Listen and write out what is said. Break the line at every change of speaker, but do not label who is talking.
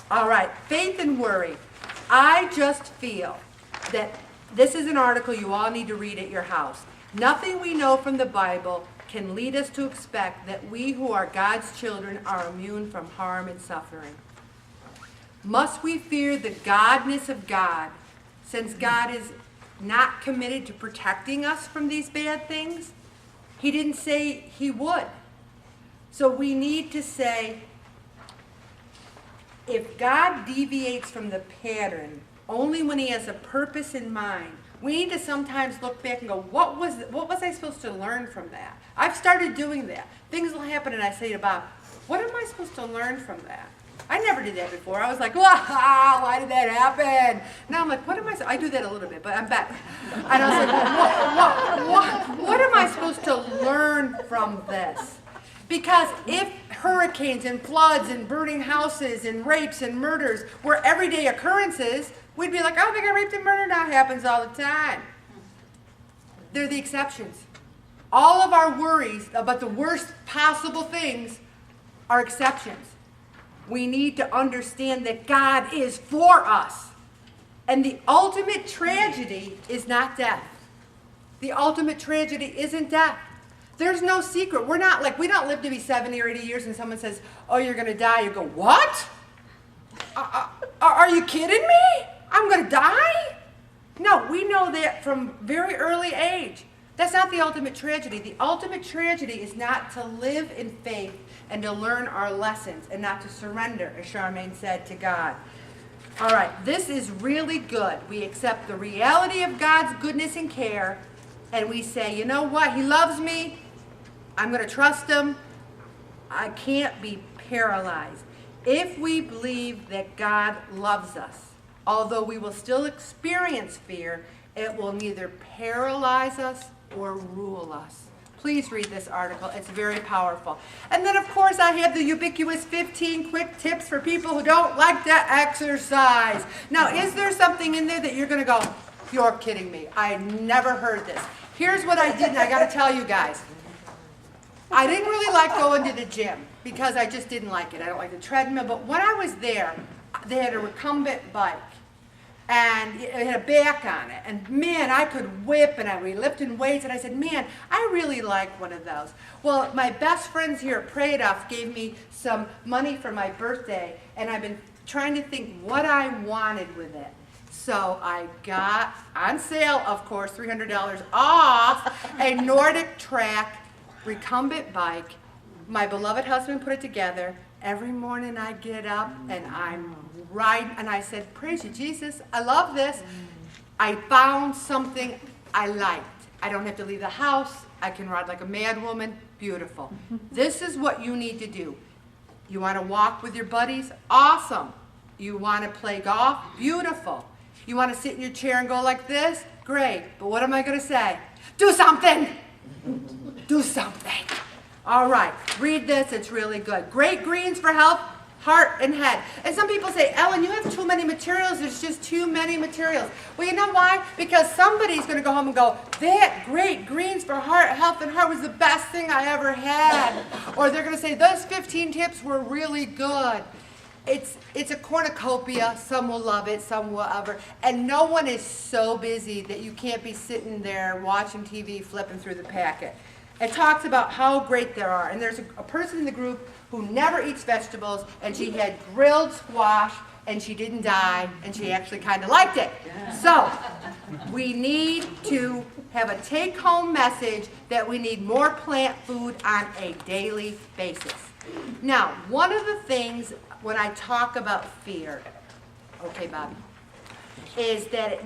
All right, faith and worry. I just feel that this is an article you all need to read at your house. Nothing we know from the Bible can lead us to expect that we who are God's children are immune from harm and suffering. Must we fear the godness of God, since God is not committed to protecting us from these bad things? He didn't say he would. So we need to say, if God deviates from the pattern only when he has a purpose in mind, we need to sometimes look back and go, what was I supposed to learn from that? I've started doing that. Things will happen and I say to Bob, what am I supposed to learn from that? I never did that before. I was like, why did that happen? Now I'm like, I do that a little bit, but I'm back. And I was like, what am I supposed to learn from this? Because if hurricanes and floods and burning houses and rapes and murders were everyday occurrences, we'd be like, oh, they got raped and murdered. That happens all the time. They're the exceptions. All of our worries about the worst possible things are exceptions. We need to understand that God is for us. And the ultimate tragedy is not death. The ultimate tragedy isn't death. There's no secret. We don't live to be 70 or 80 years and someone says, oh, you're going to die. You go, what? Are you kidding me? I'm going to die? No, we know that from very early age. That's not the ultimate tragedy. The ultimate tragedy is not to live in faith and to learn our lessons and not to surrender, as Charmaine said, to God. All right, this is really good. We accept the reality of God's goodness and care, and we say, you know what? He loves me. I'm going to trust him. I can't be paralyzed. If we believe that God loves us, although we will still experience fear, it will neither paralyze us or rule us. Please read this article. It's very powerful. And then, of course, I have the ubiquitous 15 quick tips for people who don't like to exercise. Now, is there something in there that you're going to go, you're kidding me? I never heard this. Here's what I did, and I got to tell you guys. I didn't really like going to the gym because I just didn't like it. I don't like the treadmill. But when I was there, they had a recumbent bike. And it had a back on it. And man, I could whip and I was lifting weights. And I said, man, I really like one of those. Well, my best friends here at Pray It Off gave me some money for my birthday. And I've been trying to think what I wanted with it. So I got, on sale, of course, $300 off, a Nordic Track recumbent bike. My beloved husband put it together. Every morning I get up and I'm riding, and I said, praise you, Jesus, I love this. I found something I liked. I don't have to leave the house. I can ride like a mad woman. Beautiful. This is what you need to do. You want to walk with your buddies? Awesome. You want to play golf? Beautiful. You want to sit in your chair and go like this? Great. But what am I going to say? Do something. Do something. All right, read this. It's really good. Great greens for health, heart, and head. And some people say, Ellen, you have too many materials. There's just too many materials. Well, you know why? Because somebody's going to go home and go, that great greens for heart, health, and heart was the best thing I ever had. Or they're going to say, those 15 tips were really good. It's a cornucopia. Some will love it, some will ever. And no one is so busy that you can't be sitting there watching TV, flipping through the packet. It talks about how great there are. And there's a person in the group who never eats vegetables, and she had grilled squash, and she didn't die, and she actually kind of liked it. So we need to have a take-home message that we need more plant food on a daily basis. Now, one of the things when I talk about fear, okay, Bobby, is that it